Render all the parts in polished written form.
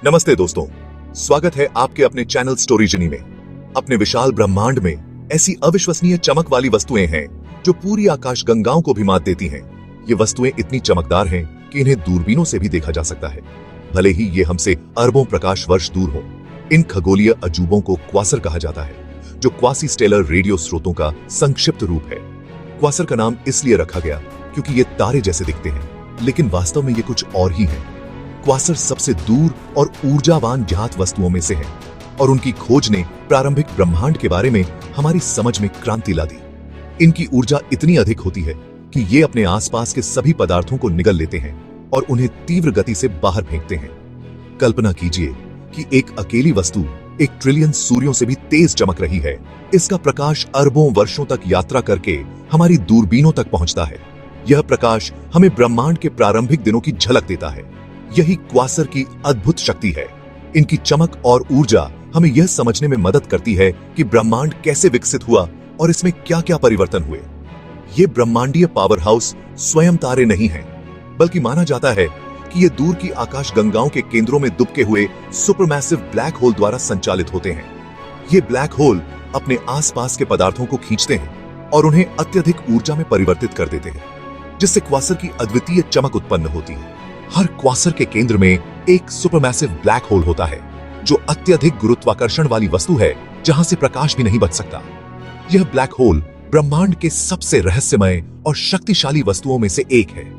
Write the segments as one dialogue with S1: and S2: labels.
S1: नमस्ते दोस्तों, स्वागत है आपके अपने चैनल स्टोरी जर्नी में। अपने विशाल ब्रह्मांड में ऐसी अविश्वसनीय चमक वाली वस्तुएं हैं जो पूरी आकाश गंगाओं को भी मात देती हैं। ये वस्तुएं इतनी चमकदार हैं कि इन्हें दूरबीनों से भी देखा जा सकता है, भले ही ये हमसे अरबों प्रकाश वर्ष दूर हो। इन खगोलीय अजूबों को क्वासर कहा जाता है, जो क्वासी स्टेलर रेडियो स्रोतों का संक्षिप्त रूप है। क्वासर का नाम इसलिए रखा गया क्योंकि ये तारे जैसे दिखते हैं, लेकिन वास्तव में ये कुछ और ही है। क्वासर सबसे दूर और ऊर्जावान ज्ञात वस्तुओं में से है और उनकी खोज ने प्रारंभिक ब्रह्मांड के बारे में हमारी समझ में क्रांति ला दी। इनकी ऊर्जा इतनी अधिक होती है कि ये अपने आसपास के सभी पदार्थों को निगल लेते हैं और उन्हें तीव्र गति से बाहर फेंकते हैं। कल्पना कीजिए कि एक अकेली वस्तु 1 ट्रिलियन सूर्यों से भी तेज चमक रही है। इसका प्रकाश अरबों वर्षों तक यात्रा करके हमारी दूरबीनों तक पहुंचता है। यह प्रकाश हमें ब्रह्मांड के प्रारंभिक दिनों की झलक देता है। यही क्वासर की अद्भुत शक्ति है। इनकी चमक और ऊर्जा हमें यह समझने में मदद करती है कि ब्रह्मांड कैसे विकसित हुआ और इसमें क्या-क्या परिवर्तन हुए। ये ब्रह्मांडीय पावर हाउस स्वयं तारे नहीं हैं, बल्कि माना जाता है कि ये दूर की आकाश गंगाओं के केंद्रों में दुबके हुए सुपरमैसिव ब्लैक होल द्वारा संचालित होते हैं। ये ब्लैक होल अपने आसपास के पदार्थों को खींचते हैं और उन्हें अत्यधिक ऊर्जा में परिवर्तित कर देते हैं, जिससे क्वासर की अद्वितीय चमक उत्पन्न होती है। हर क्वासर के केंद्र में एक सुपरमैसिव ब्लैक होल होता है, जो अत्यधिक गुरुत्वाकर्षण वाली वस्तु है, जहां से प्रकाश भी नहीं बच सकता। यह ब्लैक होल ब्रह्मांड के सबसे रहस्यमय और शक्तिशाली वस्तुओं में से एक है।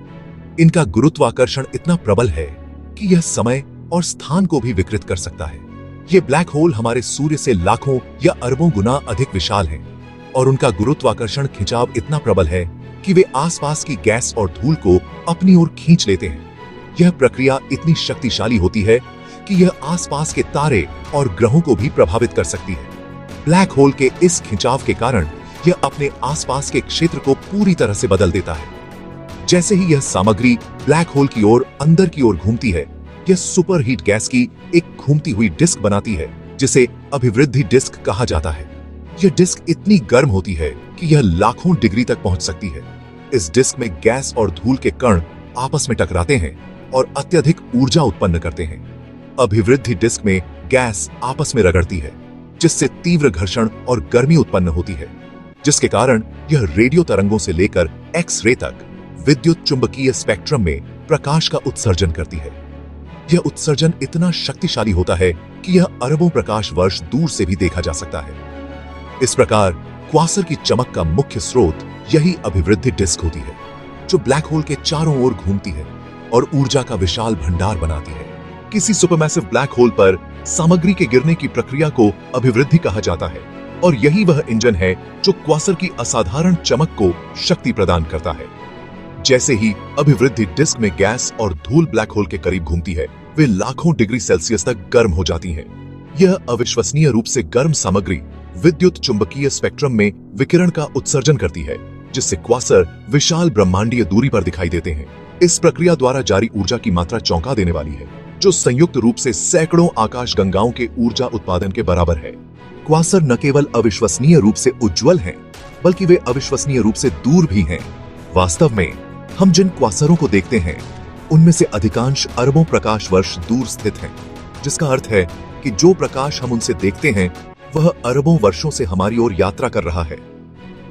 S1: इनका गुरुत्वाकर्षण इतना प्रबल है कि यह समय और स्थान को भी विकृत कर सकता है। ये ब्लैक होल हमारे सूर्य से लाखों या अरबों गुना अधिक विशाल हैं और उनका गुरुत्वाकर्षण खिंचाव इतना प्रबल है कि वे आसपास की गैस और धूल को अपनी ओर खींच लेते हैं। यह प्रक्रिया इतनी शक्तिशाली होती है कि यह आसपास के तारे और ग्रहों को भी प्रभावित कर सकती है। ब्लैक होल के इस खिंचाव के कारण यह अपने आसपास के क्षेत्र को पूरी तरह से बदल देता है। जैसे ही यह सामग्री ब्लैक होल की ओर अंदर की ओर घूमती है, यह सुपर हीट गैस की एक घूमती हुई डिस्क बनाती है, जिसे अभिवृद्धि डिस्क कहा जाता है। यह डिस्क इतनी गर्म होती है कि यह लाखों डिग्री तक पहुंच सकती है। इस डिस्क में गैस और धूल के कण आपस में टकराते हैं और अत्यधिक ऊर्जा उत्पन्न करते हैं। अभिवृद्धि डिस्क में गैस आपस में रगड़ती है, जिससे तीव्र घर्षण और गर्मी उत्पन्न होती है, जिसके कारण यह रेडियो तरंगों से लेकर एक्स रे तक विद्युत चुंबकीय स्पेक्ट्रम में प्रकाश का उत्सर्जन करती है। यह उत्सर्जन इतना शक्तिशाली होता है कि यह अरबों प्रकाश वर्ष दूर से भी देखा जा सकता है। इस प्रकार क्वासर की चमक का मुख्य स्रोत यही अभिवृद्धि डिस्क होती है, जो ब्लैक होल के चारों ओर घूमती है और ऊर्जा का विशाल भंडार बनाती है। किसी सुपरमैसिव ब्लैक होल पर सामग्री के गिरने की प्रक्रिया को अभिवृद्धि कहा जाता है और यही वह इंजन है जो क्वासर की असाधारण चमक को शक्ति प्रदान करता है। जैसे ही अभिवृद्धि डिस्क में गैस और धूल ब्लैक होल के करीब घूमती है, वे लाखों डिग्री सेल्सियस तक गर्म हो जाती हैं। यह अविश्वसनीय रूप से गर्म सामग्री विद्युत चुंबकीय स्पेक्ट्रम में विकिरण का उत्सर्जन करती है, जिससे क्वासर विशाल ब्रह्मांडीय दूरी पर दिखाई देते हैं। इस प्रक्रिया द्वारा जारी ऊर्जा की मात्रा चौंका देने वाली है, जो संयुक्त रूप से सैकड़ों आकाश गंगाओं के ऊर्जा उत्पादन के बराबर है। क्वासर न केवल अविश्वसनीय रूप से उज्जवल हैं, बल्कि वे अविश्वसनीय रूप से दूर भी हैं। वास्तव में हम जिन क्वासरों को देखते हैं, उनमें से अधिकांश अरबों प्रकाश वर्ष दूर स्थित हैं, जिसका अर्थ है कि जो प्रकाश हम उनसे देखते हैं, वह अरबों वर्षों से हमारी ओर यात्रा कर रहा है।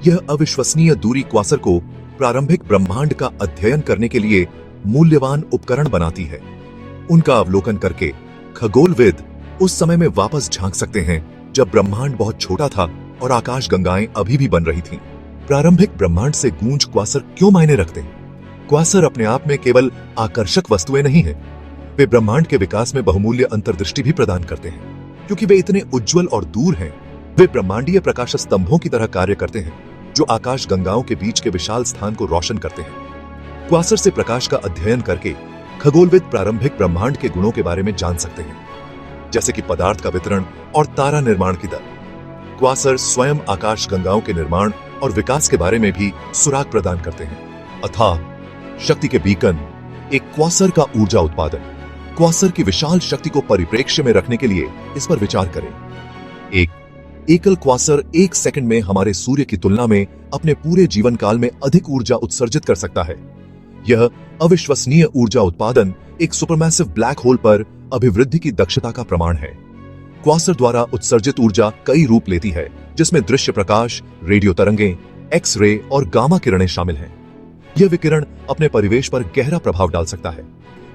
S1: यह अविश्वसनीय दूरी क्वासर को प्रारंभिक ब्रह्मांड का अध्ययन करने के लिए मूल्यवान उपकरण बनाती है। उनका अवलोकन करके खगोलविद उस समय में वापस झांक सकते हैं जब ब्रह्मांड बहुत छोटा था और आकाश गंगाएं अभी भी बन रही थीं। प्रारंभिक ब्रह्मांड से गूंज क्वासर क्यों मायने रखते हैं? क्वासर अपने आप में केवल आकर्षक वस्तुएं नहीं हैं, वे ब्रह्मांड के विकास में बहुमूल्य अंतर्दृष्टि भी प्रदान करते हैं। क्योंकि वे इतने उज्जवल और दूर हैं, वे ब्रह्मांडीय प्रकाश स्तंभों की तरह कार्य करते हैं, जो आकाश गंगाओं के बीच के विशाल स्थान को रोशन करते हैं। क्वासर से प्रकाश का अध्ययन करके खगोलविद प्रारंभिक ब्रह्मांड के गुणों के बारे में जान सकते हैं, जैसे कि पदार्थ का वितरण और तारा निर्माण की दर। क्वासर स्वयं आकाश गंगाओं के निर्माण और विकास के बारे में भी सुराग प्रदान करते हैं। अथाह शक्ति के बीकन, एक क्वासर का ऊर्जा उत्पादन। क्वासर की विशाल शक्ति को परिप्रेक्ष्य में रखने के लिए इस पर विचार करें। एक एकल क्वासर 1 सेकंड में हमारे सूर्य की तुलना में अपने पूरे जीवन काल में अधिक ऊर्जा उत्सर्जित कर सकता है। यह अविश्वसनीय ऊर्जा उत्पादन एक सुपरमैसिव ब्लैक होल पर अभिवृद्धि की दक्षता का प्रमाण है। क्वासर द्वारा उत्सर्जित ऊर्जा कई रूप लेती है, जिसमें दृश्य प्रकाश, रेडियो तरंगें, एक्स-रे और गामा किरणें शामिल हैं। यह विकिरण अपने परिवेश पर गहरा प्रभाव डाल सकता है,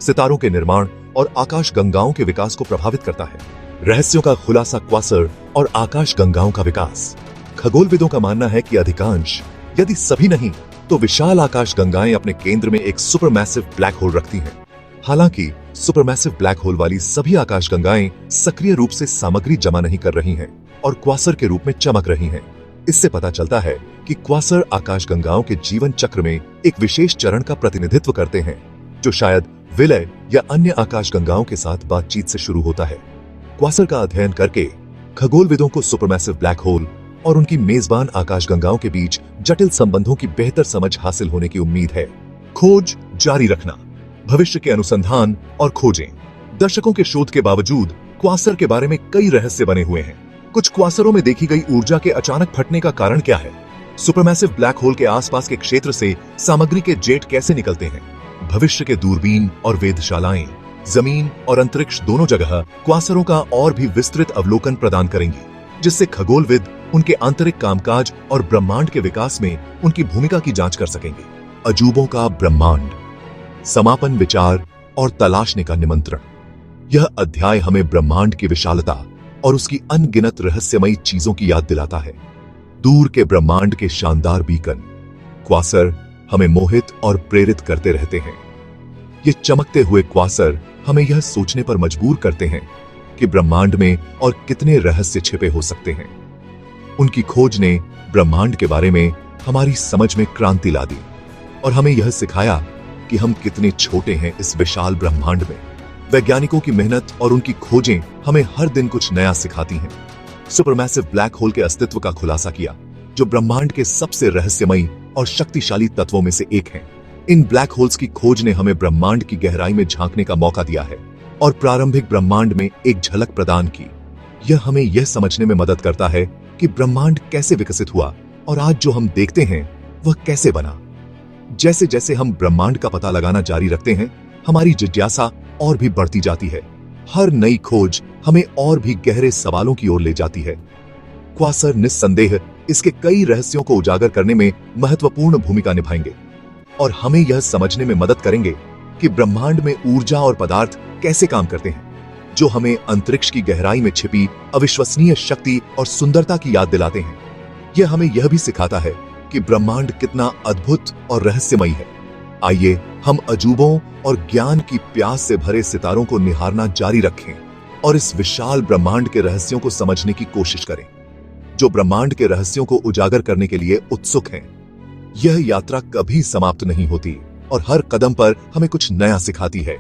S1: सितारों के निर्माण और आकाश गंगाओं के विकास को प्रभावित करता है। रहस्यों का खुलासा, क्वासर और आकाश गंगाओं का विकास। खगोलविदों का मानना है कि अधिकांश, यदि सभी नहीं, तो विशाल आकाश गंगाएं अपने केंद्र में एक सुपरमैसिव ब्लैक होल रखती हैं। हालांकि सुपरमैसिव ब्लैक होल वाली सभी आकाश गंगाएं सक्रिय रूप से सामग्री जमा नहीं कर रही हैं और क्वासर के रूप में चमक रही हैं। इससे पता चलता है कि क्वासर आकाश गंगाओं के जीवन चक्र में एक विशेष चरण का प्रतिनिधित्व करते हैं, जो शायद विलय या अन्य आकाश गंगाओं के साथ बातचीत से शुरू होता है। क्वासर का अध्ययन करके खगोलविदों को सुपरमैसिव ब्लैक होल और उनकी मेजबान आकाश गंगाओं के बीच जटिल संबंधों की बेहतर समझ हासिल होने की उम्मीद है। खोज जारी रखना, भविष्य के अनुसंधान और खोजें। दर्शकों के शोध के बावजूद क्वासर के बारे में कई रहस्य बने हुए हैं। कुछ क्वासरों में देखी गई ऊर्जा के अचानक फटने का कारण क्या है? सुपरमैसिव ब्लैक होल के आसपास के क्षेत्र से सामग्री के जेट कैसे निकलते हैं? भविष्य के दूरबीन और वेधशालाएं जमीन और अंतरिक्ष दोनों जगह क्वासरों का और भी विस्तृत अवलोकन प्रदान करेंगी, जिससे खगोलविद उनके आंतरिक कामकाज और ब्रह्मांड के विकास में उनकी भूमिका की जांच कर सकेंगे। अजूबों का ब्रह्मांड, समापन, विचार और तलाशने का निमंत्रण। यह अध्याय हमें ब्रह्मांड की विशालता और उसकी अनगिनत रहस्यमयी चीजों की याद दिलाता है। दूर के ब्रह्मांड के शानदार बीकन क्वासर हमें मोहित और प्रेरित करते रहते हैं। ये चमकते हुए क्वासर हमें यह सोचने पर मजबूर करते हैं कि ब्रह्मांड में और कितने रहस्य छिपे हो सकते हैं। उनकी खोज ने ब्रह्मांड के बारे में हमारी समझ में क्रांति ला दी और हमें यह सिखाया कि हम कितने छोटे हैं इस विशाल ब्रह्मांड में। वैज्ञानिकों की मेहनत और उनकी खोजें हमें हर दिन कुछ नया सिखाती हैं। सुपरमैसिव ब्लैक होल के अस्तित्व का खुलासा किया, जो ब्रह्मांड के सबसे रहस्यमयी और शक्तिशाली तत्वों में से एक हैं। इन ब्लैक होल्स की खोज ने हमें ब्रह्मांड की गहराई में झांकने का मौका दिया है और प्रारंभिक ब्रह्मांड में एक झलक प्रदान की। यह हमें यह समझने में मदद करता है कि ब्रह्मांड कैसे विकसित हुआ और आज जो हम देखते हैं वह कैसे बना। जैसे जैसे हम ब्रह्मांड का पता लगाना जारी रखते हैं, हमारी जिज्ञासा और भी बढ़ती जाती है। हर नई खोज हमें और भी गहरे सवालों की ओर ले जाती है। क्वासर निस्संदेह इसके कई रहस्यों को उजागर करने में महत्वपूर्ण भूमिका निभाएंगे और हमें यह समझने में मदद करेंगे कि ब्रह्मांड में ऊर्जा और पदार्थ कैसे काम करते हैं, जो हमें अंतरिक्ष की गहराई में छिपी अविश्वसनीय शक्ति और सुंदरता की याद दिलाते हैं। यह हमें यह भी सिखाता है कि ब्रह्मांड कितना अद्भुत और रहस्यमयी है। आइए हम अजूबों और ज्ञान की प्यास से भरे सितारों को निहारना जारी रखें और इस विशाल ब्रह्मांड के रहस्यों को समझने की कोशिश करें, जो ब्रह्मांड के रहस्यों को उजागर करने के लिए उत्सुक हैं। यह यात्रा कभी समाप्त नहीं होती और हर कदम पर हमें कुछ नया सिखाती है।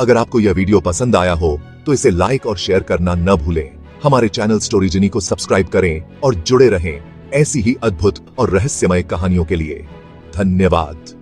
S1: अगर आपको यह वीडियो पसंद आया हो तो इसे लाइक और शेयर करना न भूलें। हमारे चैनल स्टोरीजिनी को सब्सक्राइब करें और जुड़े रहें ऐसी ही अद्भुत और रहस्यमय कहानियों के लिए। धन्यवाद।